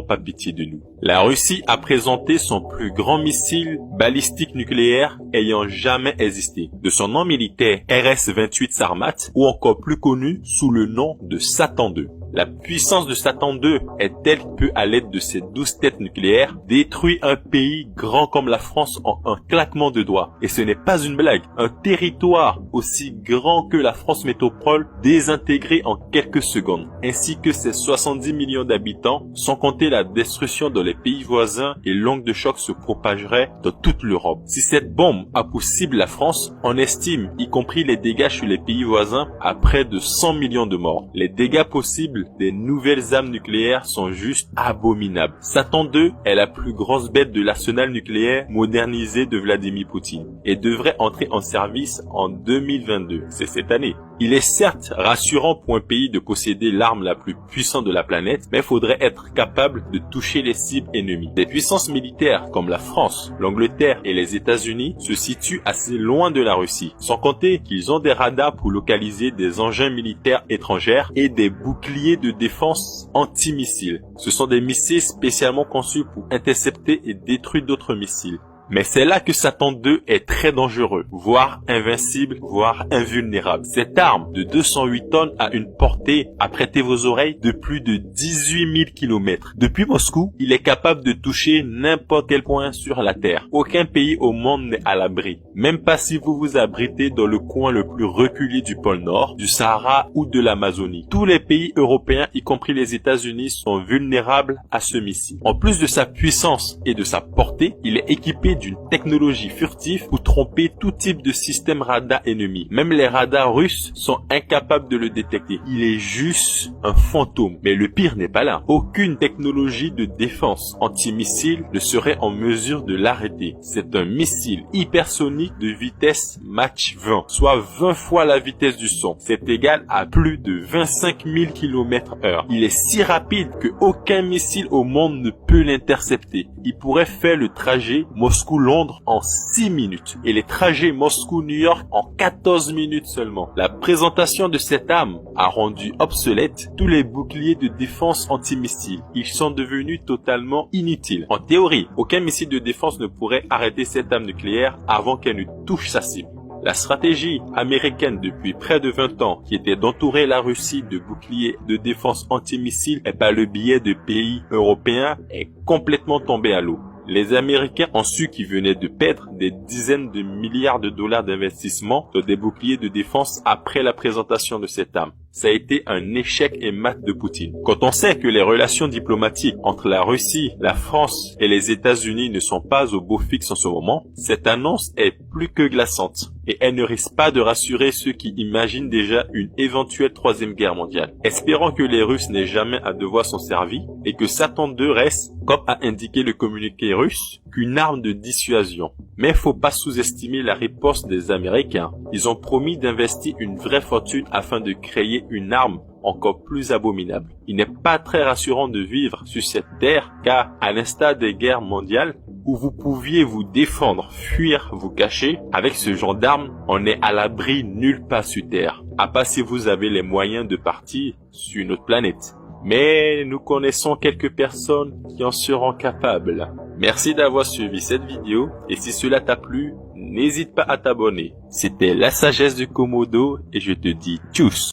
pas pitié de nous. La Russie a présenté son plus grand missile balistique nucléaire ayant jamais existé, de son nom militaire RS-28 Sarmat, ou encore plus connu sous le nom de Satan II. La puissance de Satan II est telle que, à l'aide de ses 12 têtes nucléaires, détruit un pays grand comme la France en un claquement de doigts. Et ce n'est pas une blague. Un territoire aussi grand que la France métropole désintégré en quelques secondes, ainsi que ses 70 millions d'habitants, sans compter la destruction dans les pays voisins, et l'onde de choc se propagerait dans toute l'Europe. Si cette bombe a pour cible la France, on estime, y compris les dégâts chez les pays voisins, à près de 100 millions de morts. Les dégâts possibles des nouvelles armes nucléaires sont juste abominables. Satan II est la plus grosse bête de l'arsenal nucléaire modernisé de Vladimir Poutine et devrait entrer en service en 2022. C'est cette année. Il est certes rassurant pour un pays de posséder l'arme la plus puissante de la planète, mais il faudrait être capable de toucher les cibles ennemies. Des puissances militaires comme la France, l'Angleterre et les États-Unis se situent assez loin de la Russie, sans compter qu'ils ont des radars pour localiser des engins militaires étrangers et des boucliers de défense antimissiles. Ce sont des missiles spécialement conçus pour intercepter et détruire d'autres missiles. Mais c'est là que Satan II est très dangereux, voire invincible, voire invulnérable. Cette arme de 208 tonnes a une portée, à prêter vos oreilles, de plus de 18 000 km. Depuis Moscou, il est capable de toucher n'importe quel point sur la Terre. Aucun pays au monde n'est à l'abri. Même pas si vous vous abritez dans le coin le plus reculé du pôle Nord, du Sahara ou de l'Amazonie. Tous les pays européens, y compris les États-Unis, sont vulnérables à ce missile. En plus de sa puissance et de sa portée, il est équipé d'une technologie furtive pour tromper tout type de système radar ennemi. Même les radars russes sont incapables de le détecter. Il est juste un fantôme. Mais le pire n'est pas là. Aucune technologie de défense antimissile ne serait en mesure de l'arrêter. C'est un missile hypersonique de vitesse Mach 20, soit 20 fois la vitesse du son. C'est égal à plus de 25 000 km/h. Il est si rapide que aucun missile au monde ne peut l'intercepter. Il pourrait faire le trajet Moscou-Londres en 6 minutes et les trajets Moscou-New York en 14 minutes seulement. La présentation de cette arme a rendu obsolètes tous les boucliers de défense antimissiles. Ils sont devenus totalement inutiles. En théorie, aucun missile de défense ne pourrait arrêter cette arme nucléaire avant qu'elle ne touche sa cible. La stratégie américaine depuis près de 20 ans, qui était d'entourer la Russie de boucliers de défense antimissiles et par le biais de pays européens, est complètement tombée à l'eau. Les Américains ont su qu'ils venaient de perdre des dizaines de milliards de dollars d'investissement dans des boucliers de défense après la présentation de cette arme. Ça a été un échec et mat de Poutine. Quand on sait que les relations diplomatiques entre la Russie, la France et les États-Unis ne sont pas au beau fixe en ce moment, cette annonce est plus que glaçante. Et elle ne risque pas de rassurer ceux qui imaginent déjà une éventuelle troisième guerre mondiale. Espérons que les Russes n'aient jamais à devoir s'en servir et que Satan II reste, comme a indiqué le communiqué russe, qu'une arme de dissuasion. Mais faut pas sous-estimer la riposte des Américains. Ils ont promis d'investir une vraie fortune afin de créer une arme encore plus abominable. Il n'est pas très rassurant de vivre sur cette terre car, à l'instar des guerres mondiales, où vous pouviez vous défendre, fuir, vous cacher, avec ce genre d'armes, on n'est à l'abri nulle part sur terre. À part si vous avez les moyens de partir sur une autre planète. Mais nous connaissons quelques personnes qui en seront capables. Merci d'avoir suivi cette vidéo et si cela t'a plu, n'hésite pas à t'abonner. C'était la sagesse du Komodo et je te dis tchuss.